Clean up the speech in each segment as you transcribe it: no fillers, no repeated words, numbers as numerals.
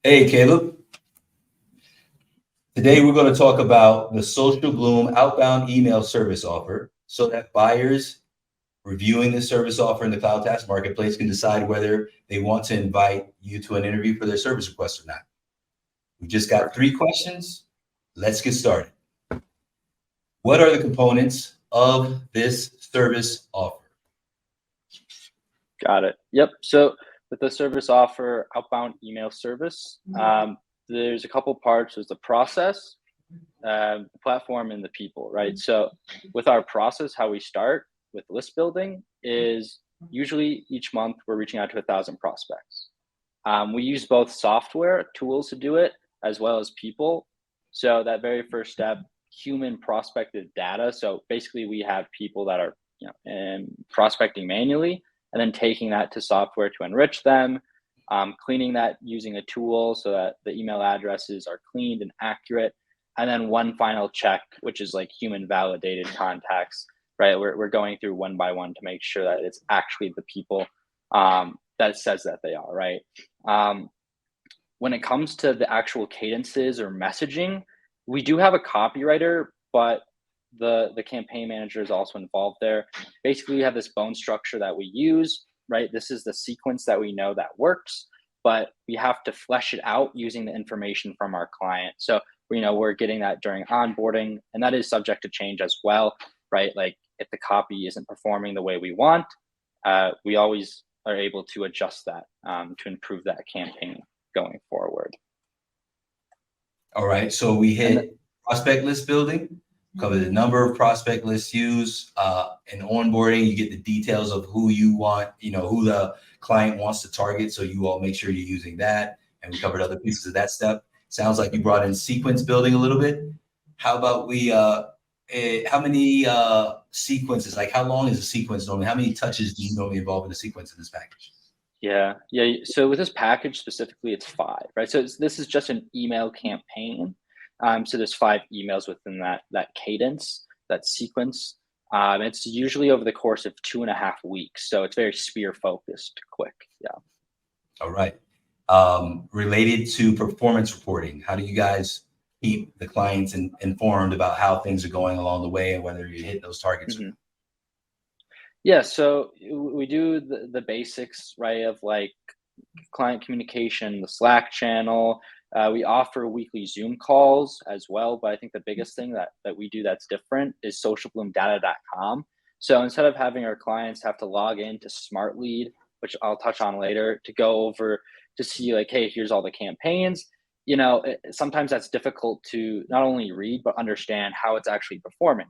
Hey, Caleb. Today we're going to talk about the Social Bloom outbound email service offer so that buyers reviewing the service offer in the Cloud Task Marketplace can decide whether they want to invite you to an interview for their service request or not. We just got 3 questions. Let's get started. What are the components of this service offer? Got it. Yep. So with the service offer, outbound email service, there's a couple parts. There's the process, the platform, and the people, right? So with our process, how we start with list building is usually each month we're reaching out to 1,000 prospects. We use both software tools to do it as well as people. So that very first step, human prospected data. So basically, we have people that are prospecting manually, and then taking that to software to enrich them, cleaning that using a tool so that the email addresses are cleaned and accurate, and then one final check, which is like human validated contacts, right? We're going through one by one to make sure that it's actually the people that it says that they are, right? When it comes to the actual cadences or messaging, we do have a copywriter, but the campaign manager is also involved there. Basically, we have this bone structure that we use, right? This is the sequence that we know that works, but we have to flesh it out using the information from our client. So, we're getting that during onboarding, and that is subject to change as well, right? Like if the copy isn't performing the way we want, we always are able to adjust that to improve that campaign going forward. All right, so we hit prospect list building, cover the number of prospect lists used, and onboarding. You get the details of who you want, who the client wants to target. So you all make sure you're using that. And we covered other pieces of that step. Sounds like you brought in sequence building a little bit. How about how many sequences, like how long is a sequence normally? How many touches do you normally involve in a sequence in this package? Yeah. So with this package specifically, it's 5, right? So this is just an email campaign. So there's 5 emails within that cadence, that sequence. It's usually over the course of 2.5 weeks. So it's very spear focused, quick. Yeah. All right. Related to performance reporting, how do you guys keep the clients informed about how things are going along the way and whether you hit those targets? Mhm. Yeah, so we do the basics, right, of like client communication, the Slack channel. We offer weekly Zoom calls as well, but I think the biggest thing that we do that's different is socialbloomdata.com. So instead of having our clients have to log in to Smart Lead, which I'll touch on later, to go over to see like, hey, here's all the campaigns. Sometimes that's difficult to not only read but understand how it's actually performing.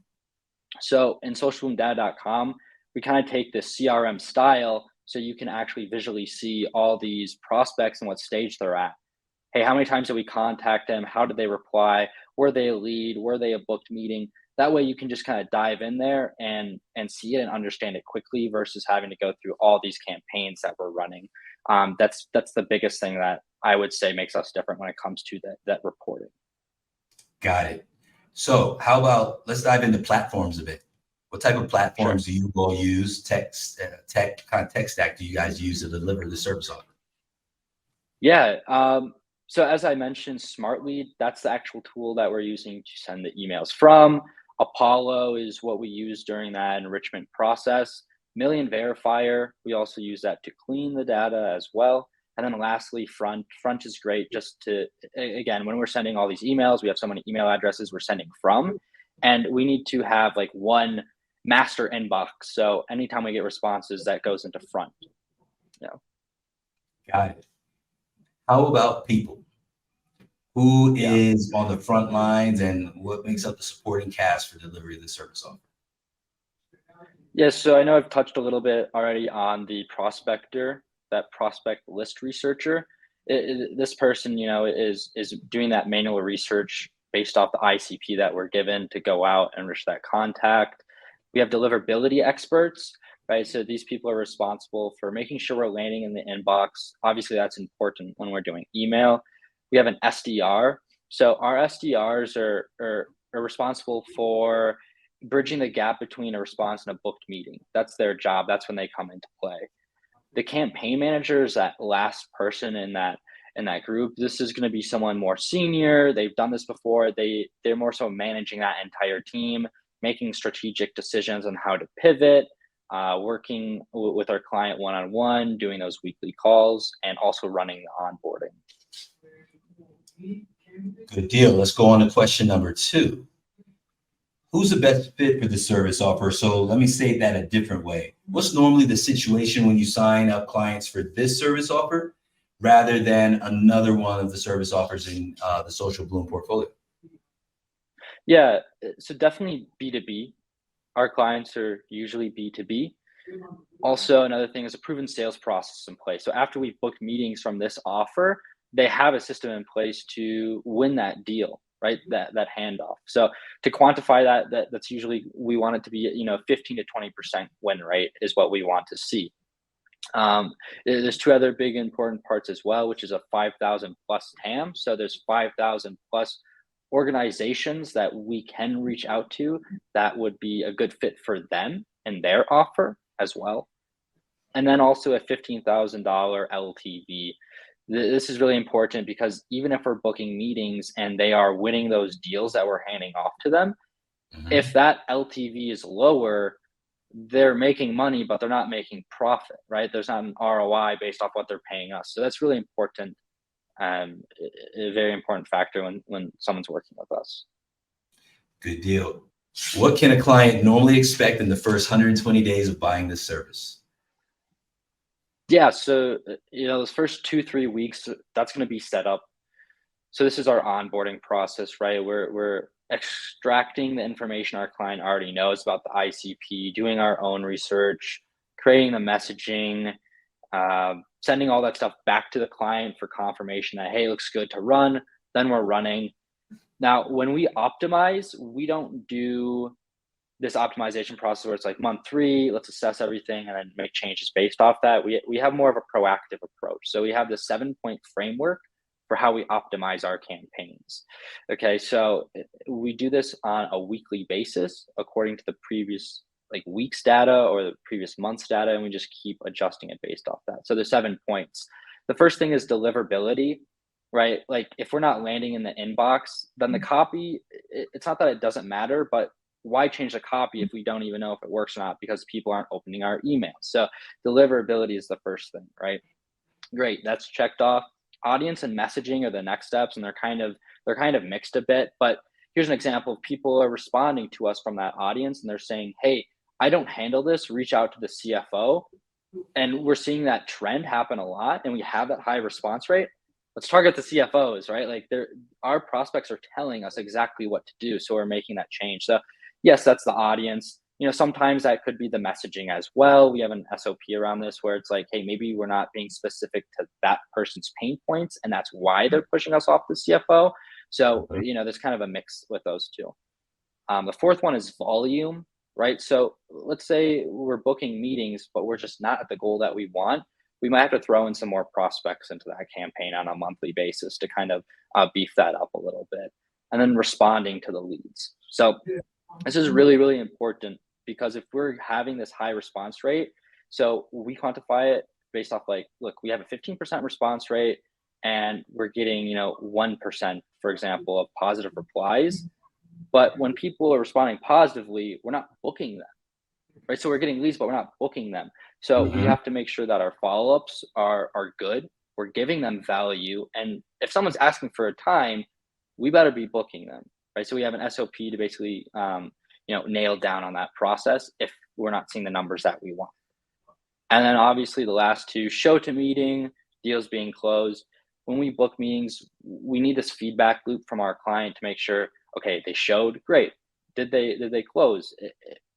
So in socialbloomdata.com, we kind of take this CRM style so you can actually visually see all these prospects and what stage they're at. Hey, how many times did we contact them? How did they reply? Were they a lead? Were they a booked meeting? That way you can just kind of dive in there and see it and understand it quickly versus having to go through all these campaigns that we're running. That's the biggest thing that I would say makes us different when it comes to that reporting. Got it. So how about, let's dive into platforms a bit. What type of platforms Sure. do you all use? Tech stack do you guys use to deliver the service offer? Yeah. So as I mentioned, Smartlead, that's the actual tool that we're using to send the emails from. Apollo is what we use during that enrichment process. Million Verifier, we also use that to clean the data as well. And then lastly, Front. Front is great just to, again, when we're sending all these emails, we have so many email addresses we're sending from, and we need to have like one master inbox. So anytime we get responses, that goes into Front. Yeah. Got it. How about people? Who Yeah. is on the front lines and what makes up the supporting cast for delivery of the service offer? Yes, so I know I've touched a little bit already on the prospector, that prospect list researcher. This person, is doing that manual research based off the ICP that we're given to go out and reach that contact. We have deliverability experts, right? So these people are responsible for making sure we're landing in the inbox. Obviously, that's important when we're doing email. We have an SDR. So our SDRs are responsible for bridging the gap between a response and a booked meeting. That's their job. That's when they come into play. The campaign manager is that last person in in that group. This is going to be someone more senior. They've done this before. They're more so managing that entire team, making strategic decisions on how to pivot, working with our client one-on-one, doing those weekly calls, and also running the onboarding. Good deal. Let's go on to question number 2. Who's the best fit for the service offer? So let me say that a different way. What's normally the situation when you sign up clients for this service offer rather than another one of the service offers in the Social Bloom portfolio? Yeah, so definitely B2B. Our clients are usually B2B. Also, another thing is a proven sales process in place. So after we've booked meetings from this offer, they have a system in place to win that deal, right? That handoff. So to quantify that's usually, we want it to be 15 to 20% win rate is what we want to see. There's 2 other big important parts as well, which is a 5,000 plus TAM. So there's 5,000 plus organizations that we can reach out to that would be a good fit for them and their offer as well. And then also a $15,000 LTV. This is really important because even if we're booking meetings and they are winning those deals that we're handing off to them, if that LTV is lower, they're making money, but they're not making profit, right? There's not an ROI based off what they're paying us. So that's really important, a very important factor when someone's working with us. Good deal. What can a client normally expect in the first 120 days of buying this service? Yeah, so those first 2-3 weeks, that's going to be set up. So this is our onboarding process, right? We're extracting the information our client already knows about the ICP, doing our own research, creating the messaging, sending all that stuff back to the client for confirmation that, hey, it looks good to run. Then we're running. Now, when we optimize, we don't do this optimization process where it's like month 3, let's assess everything and then make changes based off that. We have more of a proactive approach. So we have the 7-point framework for how we optimize our campaigns. Okay, so we do this on a weekly basis according to the previous week's data or the previous month's data, and we just keep adjusting it based off that. So the 7 points. The first thing is deliverability, right? Like if we're not landing in the inbox, then the copy, it's not that it doesn't matter, but why change the copy if we don't even know if it works or not because people aren't opening our emails? So deliverability is the first thing, right? Great, that's checked off. Audience and messaging are the next steps, and they're kind of mixed a bit. But here's an example of people are responding to us from that audience, and they're saying, "Hey, I don't handle this. Reach out to the CFO." And we're seeing that trend happen a lot, and we have that high response rate. Let's target the CFOs, right? Like our prospects are telling us exactly what to do, so we're making that change. So yes, that's the audience. Sometimes that could be the messaging as well. We have an SOP around this where it's like, hey, maybe we're not being specific to that person's pain points, and that's why they're pushing us off the CFO. So, there's kind of a mix with those 2. The 4th one is volume, right? So let's say we're booking meetings, but we're just not at the goal that we want. We might have to throw in some more prospects into that campaign on a monthly basis to kind of beef that up a little bit. And then responding to the leads. So this is really, really important because if we're having this high response rate, so we quantify it based off look, we have a 15% response rate and we're getting, 1%, for example, of positive replies. But when people are responding positively, we're not booking them, right? So we're getting leads, but we're not booking them. So we have to make sure that our follow-ups are good. We're giving them value. And if someone's asking for a time, we better be booking them, right? So we have an SOP to basically, nail down on that process if we're not seeing the numbers that we want. And then obviously the last 2, show to meeting, deals being closed. When we book meetings, we need this feedback loop from our client to make sure, okay, they showed, great. Did they close?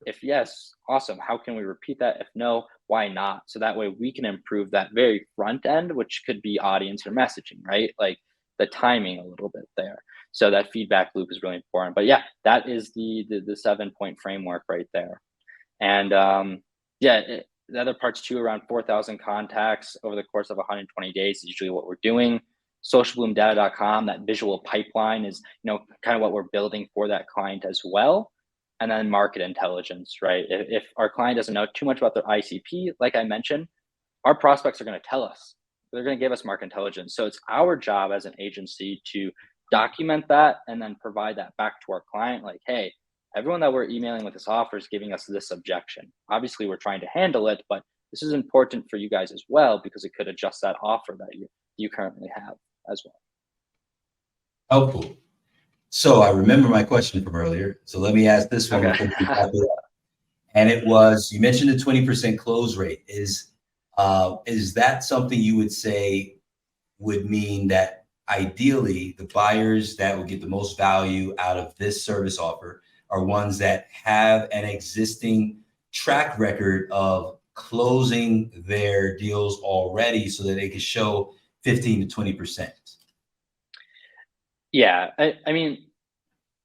If yes, awesome. How can we repeat that? If no, why not? So that way we can improve that very front end, which could be audience or messaging, right? Like the timing a little bit there. So that feedback loop is really important. But yeah, that is the 7-point framework right there. And the other parts too, around 4,000 contacts over the course of 120 days is usually what we're doing. Socialbloomdata.com, that visual pipeline is, kind of what we're building for that client as well. And then market intelligence, right? If our client doesn't know too much about their ICP, like I mentioned, our prospects are going to tell us, they're going to give us market intelligence. So it's our job as an agency to document that and then provide that back to our client. Like, hey, everyone that we're emailing with this offer is giving us this objection. Obviously, we're trying to handle it, but this is important for you guys as well because it could adjust that offer that you currently have as well. Helpful. So I remember my question from earlier. So let me ask this one before we wrap it up. And it was, you mentioned a 20% close rate. Is that something you would say would mean that ideally the buyers that would get the most value out of this service offer are ones that have an existing track record of closing their deals already so that they can show 15 to 20%? Yeah, I mean,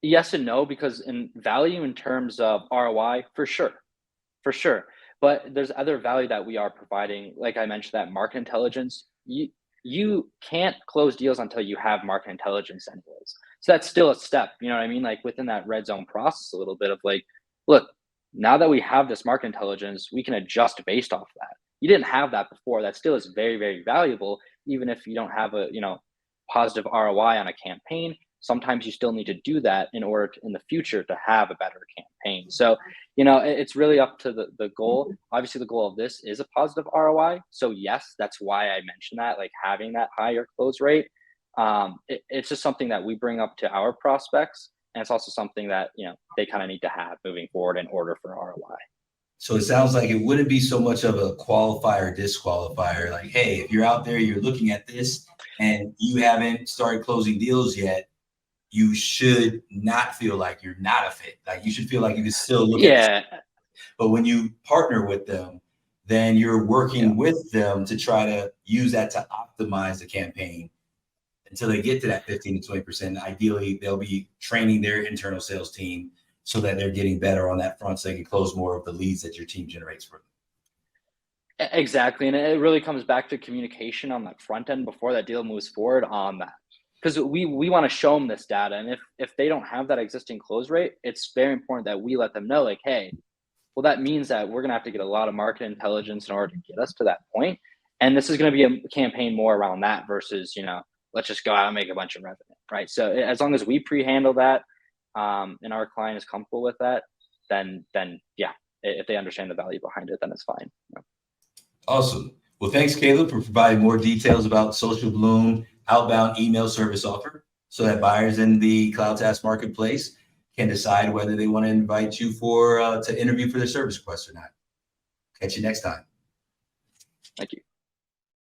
yes and no, because in value in terms of ROI, for sure. But there's other value that we are providing. Like I mentioned, that market intelligence. You can't close deals until you have market intelligence anyways. So that's still a step. You know what I mean? Like within that red zone process, a little bit of like, look, now that we have this market intelligence, we can adjust based off that. You didn't have that before. That still is very, very valuable, even if you don't have a positive ROI on a campaign. Sometimes you still need to do that in order to, in the future, to have a better campaign. So, it's really up to the goal. Obviously, the goal of this is a positive ROI. So yes, that's why I mentioned that, like having that higher close rate. It's just something that we bring up to our prospects. And it's also something that, they kind of need to have moving forward in order for ROI. So it sounds like it wouldn't be so much of a qualifier disqualifier. Like, hey, if you're out there, you're looking at this and you haven't started closing deals yet, you should not feel like you're not a fit. Like you should feel like you can still look at this. But when you partner with them, then you're working with them to try to use that to optimize the campaign until they get to that 15 to 20%. Ideally, they'll be training their internal sales team so that they're getting better on that front so they can close more of the leads that your team generates for them. Exactly. And it really comes back to communication on that front end before that deal moves forward on that. Because we want to show them this data. And if they don't have that existing close rate, it's very important that we let them know, like, hey, well, that means that we're going to have to get a lot of market intelligence in order to get us to that point. And this is going to be a campaign more around that versus, let's just go out and make a bunch of revenue, right? So as long as we pre-handle that and our client is comfortable with that, then yeah, if they understand the value behind it, then it's fine. Awesome. Well, thanks, Caleb, for providing more details about Social Bloom outbound email service offer so that buyers in the CloudTask marketplace can decide whether they want to invite you to interview for their service request or not. Catch you next time. Thank you.